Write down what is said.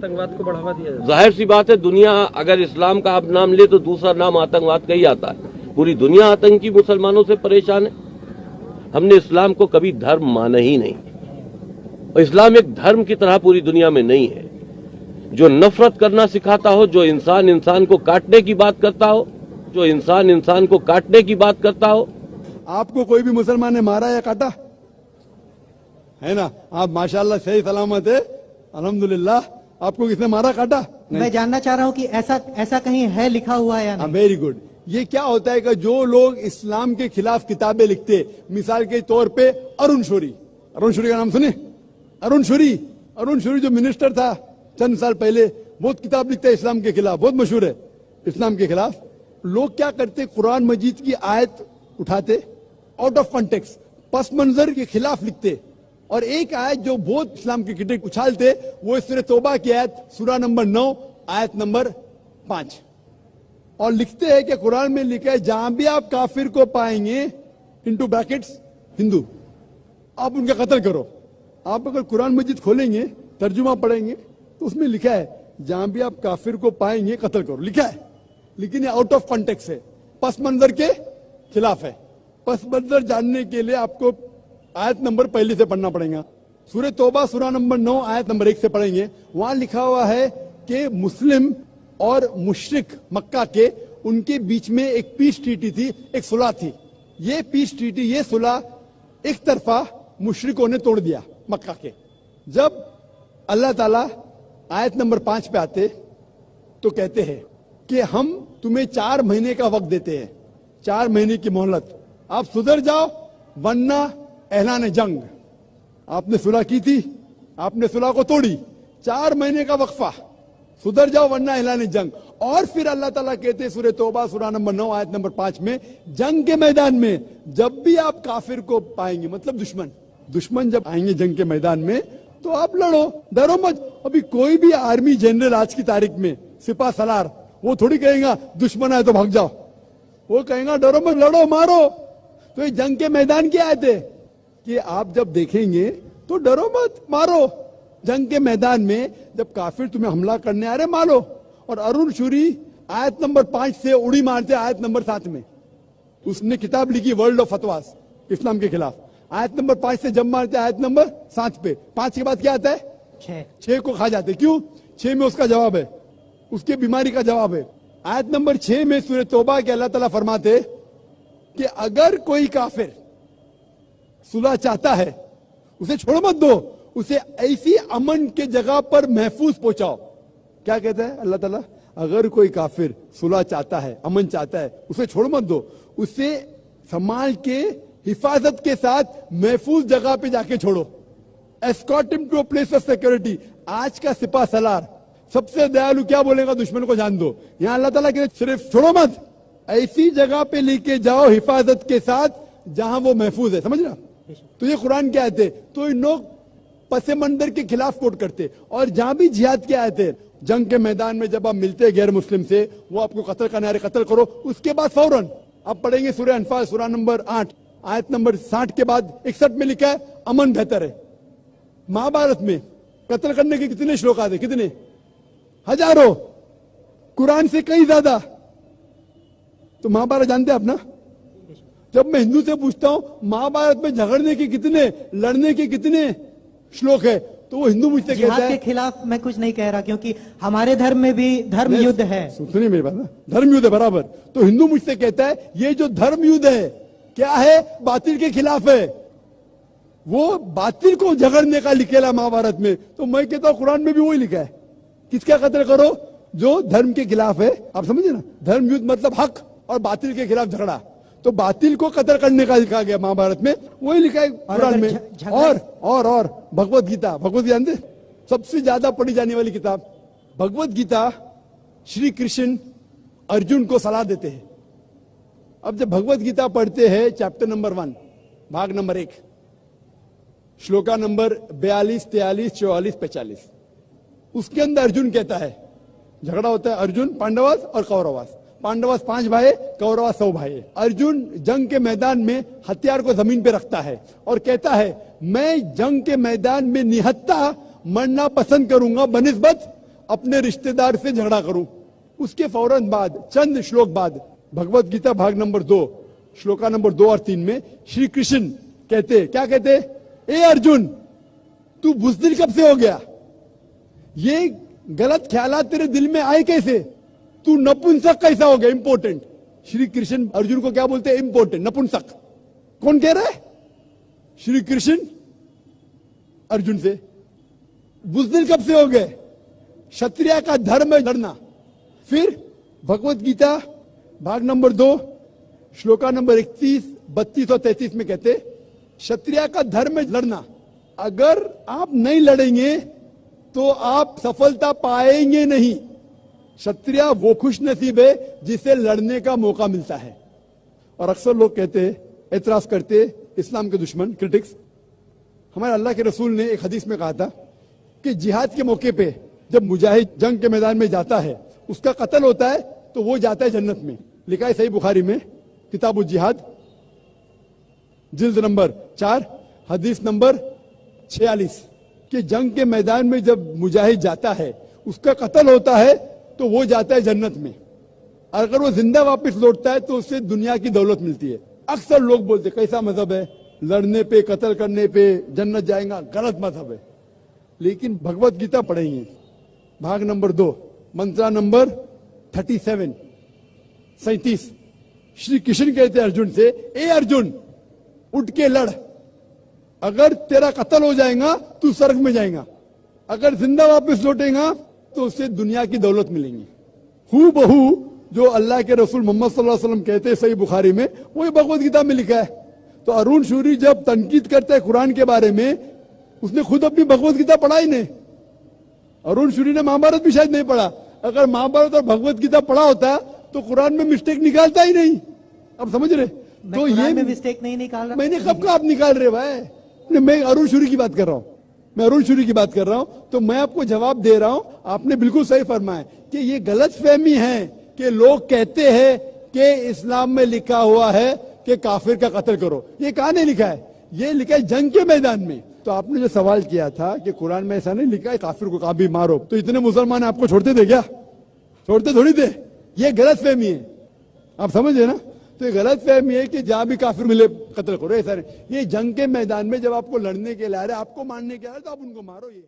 आतंकवाद को बढ़ावा दिया जाए। जाहिर सी बात है, दुनिया अगर इस्लाम का आप नाम ले तो दूसरा नाम आतंकवाद का ही आता है। पूरी दुनिया आतंकी मुसलमानों से परेशान है। हमने इस्लाम को कभी धर्म माना ही नहीं, और इस्लाम एक धर्म की तरह पूरी दुनिया में नहीं है जो नफरत करना सिखाता हो, जो इंसान इंसान को काटने की बात करता हो, जो इंसान इंसान को काटने की बात करता हो। आपको कोई भी मुसलमान ने मारा या काटा है ना? आप माशाल्लाह सही सलामत है, अल्हम्दुलिल्लाह। आपको किसने मारा काटा? मैं जानना चाह रहा हूँ कि ऐसा कहीं है लिखा हुआ है या नहीं? Very good. ये क्या होता है कि जो लोग इस्लाम के खिलाफ किताबें लिखते, मिसाल के तौर पे अरुण शौरी का नाम सुने? अरुण शौरी जो मिनिस्टर था चंद साल पहले, बहुत किताब लिखता है इस्लाम के खिलाफ, बहुत मशहूर है इस्लाम के खिलाफ। लोग क्या करते, कुरान मजीद की आयत उठाते, आउट ऑफ कॉन्टेक्स्ट पस मंजर के खिलाफ लिखते, और एक आयत जो बहुत इस्लाम के क्रिटिक उछालते, वो सूरह तौबा की आयत, सूरा नंबर 9 आयत नंबर 5, और लिखते हैं कि कुरान में लिखा है जहां भी आप काफिर को पाएंगे, इनटू ब्रैकेट्स हिंदू, आप उनका कत्ल करो। आप अगर कुरान मजीद खोलेंगे, तर्जुमा पढ़ेंगे, तो उसमें लिखा है जहां भी आप काफिर को पाएंगे कत्ल करो, लिखा है। लेकिन ये आउट ऑफ कॉन्टेक्स्ट है, पस मंजर के खिलाफ है। पस मंजर जानने के लिए आपको आयत नंबर पहले से पढ़ना पड़ेगा। सूरह तौबा सूरा नंबर 9 आयत नंबर 1 से पढ़ेंगे। वहां लिखा हुआ है कि मुस्लिम और मुशरिक मक्का के, उनके बीच में एक पीस ट्रीटी थी, एक सुलह थी। ये पीस ट्रीटी, ये सुलह एक तरफा मुशरिकों ने तोड़ दिया मक्का के। जब अल्लाह ताला आयत नंबर 5 पे आते तो कहते हैं कि हम तुम्हें 4 महीने का वक्त देते हैं, 4 महीने की मोहलत, आप सुधर जाओ वरना ऐलान जंग। आपने सुलह की थी, आपने सुलह को तोड़ी, 4 महीने का वक्फा, सुधर जाओ वरना ऐलान जंग। और फिर अल्लाह ताला कहते सूरह तौबा सूरा नंबर 9 आयत नंबर 5 में, जंग के मैदान में जब भी आप काफिर को पाएंगे, मतलब दुश्मन जब आएंगे जंग के मैदान में, तो आप लड़ो, डरो मत। अभी कोई भी आर्मी जनरल आज की तारीख में, सिपा सलार, वो थोड़ी कहेगा दुश्मन आए तो भाग जाओ, वो कहेगा डरो मत, लड़ो, मारो। तो ये जंग के मैदान की आयत है कि आप जब देखेंगे तो डरो मत, मारो। जंग के मैदान में जब काफिर तुम्हें हमला करने आ रहे, मारो। और अरुण शौरी आयत नंबर 5 से उड़ी मारते आयत नंबर 7 में। उसने किताब लिखी वर्ल्ड ऑफ फतवास, इस्लाम के खिलाफ। आयत नंबर 5 से जब मारते आयत नंबर 7 पे, 5 के बाद क्या आता है? 6 को खा जाते। क्यों? 6 में उसका जवाब है, उसके बीमारी का जवाब है। आयत नंबर 6 में सूरह तौबा के अल्लाह ताला फरमाते कि अगर कोई काफिर सुलह चाहता है, उसे छोड़ मत दो, उसे ऐसी अमन के जगह पर महफूज पहुंचाओ। क्या कहता है अल्लाह ताला? अगर कोई काफिर सुलह चाहता है, अमन चाहता है, उसे छोड़ मत दो, उसे संभाल के हिफाजत के साथ महफूज जगह पे जाके छोड़ो। Escort him to a place of security. आज का सिपा सलार सबसे दयालु क्या बोलेगा? दुश्मन को जान दो। यहां अल्लाह ताला कहते सिर्फ छोड़ो मत, ऐसी जगह पे लेके जाओ हिफाजत के साथ जहां वो महफूज है। समझ रहा? तो ये कुरान की आयत है। तो इन लोग पसे मंदर के खिलाफ कोट करते, और जहां भी जिहाद की आयत है, जंग के मैदान में जब आप मिलते गैर मुस्लिम से, वो आपको कत्ल करने आ रहे, कत्ल करो। उसके बाद फौरन आप पढ़ेंगे सूरह अनफाल सूरा नंबर 8 आयत नंबर 60 के बाद 61 में लिखा है अमन बेहतर है। महाभारत में कत्ल करने के कितने श्लोक आते? कितने? हजारों, कुरान से कई ज्यादा। तो महाभारत जानते हैं आप ना? जब मैं हिंदू से पूछता हूं महाभारत में झगड़ने के कितने, लड़ने के कितने श्लोक है, तो वो हिंदू मुझसे कहता है के खिलाफ मैं कुछ नहीं कह रहा, क्योंकि हमारे धर्म में भी धर्म युद्ध है। सुनिए मेरी बात ना, धर्म युद्ध है बराबर। तो हिंदू मुझसे कहता है ये जो धर्म युद्ध है क्या है? बातिल के खिलाफ है। वो बातिल को झगड़ने का लिखेला महाभारत में। तो मैं कहता हूं कुरान में भी वही लिखा है, किसका कत्ल करो? जो धर्म के खिलाफ है। आप समझे ना? धर्म युद्ध मतलब हक और बातिल के खिलाफ झगड़ा। तो बातिल को कत्ल करने का लिखा गया महाभारत में, वही लिखा है कुरान में। और भगवत गीता जानते? सबसे ज्यादा पढ़ी जाने वाली किताब भगवत गीता। श्री कृष्ण अर्जुन को सलाह देते हैं। अब जब भगवत गीता पढ़ते हैं, चैप्टर नंबर 1 भाग नंबर 1 श्लोका नंबर 42, 43, 44, 45, उसके अंदर अर्जुन कहता है, झगड़ा होता है अर्जुन पांडवास और कौरवास। पांडवास 5 भाई, कौरवास 100 भाई। अर्जुन जंग के मैदान में हथियार को जमीन पे रखता है और कहता है मैं जंग के मैदान में निहत्था मरना पसंद करूंगा बनिस्बत अपने रिश्तेदार से झगड़ा करूं। उसके फौरन बाद चंद श्लोक बाद भगवत गीता भाग नंबर 2 श्लोका नंबर 2 और 3 में श्री कृष्ण कहते, क्या कहते, ए अर्जुन तू बुज़दिल कब से हो गया? ये गलत ख्यालात तेरे दिल में आए कैसे? तू नपुंसक कैसा हो गया? इंपॉर्टेंट। श्री कृष्ण अर्जुन को क्या बोलते हैं? इंपॉर्टेंट, नपुंसक। कौन कह रहा है? श्री कृष्ण अर्जुन से। बुज़दिल कब से हो गए? क्षत्रिय का धर्म है लड़ना। फिर भगवत गीता भाग नंबर 2 श्लोका नंबर 31, 32 और 33 में कहते क्षत्रिय का धर्म है लड़ना। अगर आप नहीं लड़ेंगे तो आप सफलता पाएंगे नहीं। क्षत्रिय वो खुश नसीब है जिसे लड़ने का मौका मिलता है। और अक्सर लोग कहते, एतराज करते, इस्लाम के दुश्मन, क्रिटिक्स, हमारे अल्लाह के रसूल ने एक हदीस में कहा था कि जिहाद के मौके पे जब मुजाहिद जंग के मैदान में जाता है, उसका कत्ल होता है तो वो जाता है जन्नत में। लिखा है सही बुखारी में, किताब जिहाद, जिल्द नंबर 4, हदीस नंबर 46, कि जंग के मैदान में जब मुजाहिद जाता है, उसका कत्ल होता है तो वो जाता है जन्नत में। अगर वो जिंदा वापस लौटता है तो उससे दुनिया की दौलत मिलती है। अक्सर लोग बोलते कैसा मजहब है, लड़ने पे कत्ल करने पे जन्नत जाएगा, गलत मजहब है। लेकिन भगवत गीता पढ़ेंगे भाग नंबर 2 मंत्रा नंबर 37 श्री कृष्ण कहते अर्जुन से, ए अर्जुन उठ के लड़। अगर तेरा कत्ल हो जाएगा तू स्वर्ग में जाएगा, अगर जिंदा वापस लौटेगा तो उससे दुनिया की दौलत मिलेंगी। हू बहू जो अल्लाह के रसूल मोहम्मद सल्लल्लाहु अलैहि वसल्लम कहते हैं सही बुखारी में, वही भगवत गीता में लिखा है। तो अरुण शूरी जब तनकीद करता है कुरान के बारे में, उसने खुद अपनी भगवत गीता पढ़ा ही नहीं। अरुण शूरी ने महाभारत भी शायद नहीं पढ़ा। अगर महाभारत और भगवत गीता पढ़ा होता तो कुरान में मिस्टेक निकालता ही नहीं। अब समझ रहे? तो ये मिस्टेक नहीं निकाल रहा। मैंने कब का आप निकाल रहे भाई? मैं अरुण शूरी की बात कर रहा हूं, मैं अरुण शूरी की बात कर रहा हूं। तो मैं आपको जवाब दे रहा हूं, आपने बिल्कुल सही फरमाया कि ये गलतफहमी है कि लोग कहते हैं कि इस्लाम में लिखा हुआ है कि काफिर का कत्ल करो। ये कहां नहीं लिखा है? ये लिखा है जंग के मैदान में। तो आपने जो सवाल किया था कि कुरान में ऐसा नहीं लिखा है काफिर को कभी मारो, तो इतने मुसलमान आपको छोड़ते थे क्या? छोड़ते थोड़ी थे। ये गलतफहमी है, आप समझे ना? तो ये गलतफहमी है कि जहां भी काफिर मिले कत्ल करो, ऐसा नहीं। ये जंग के मैदान में जब आपको लड़ने के लिए आ रहे, आपको मारने के आ रहे, तो आप उनको मारो। ये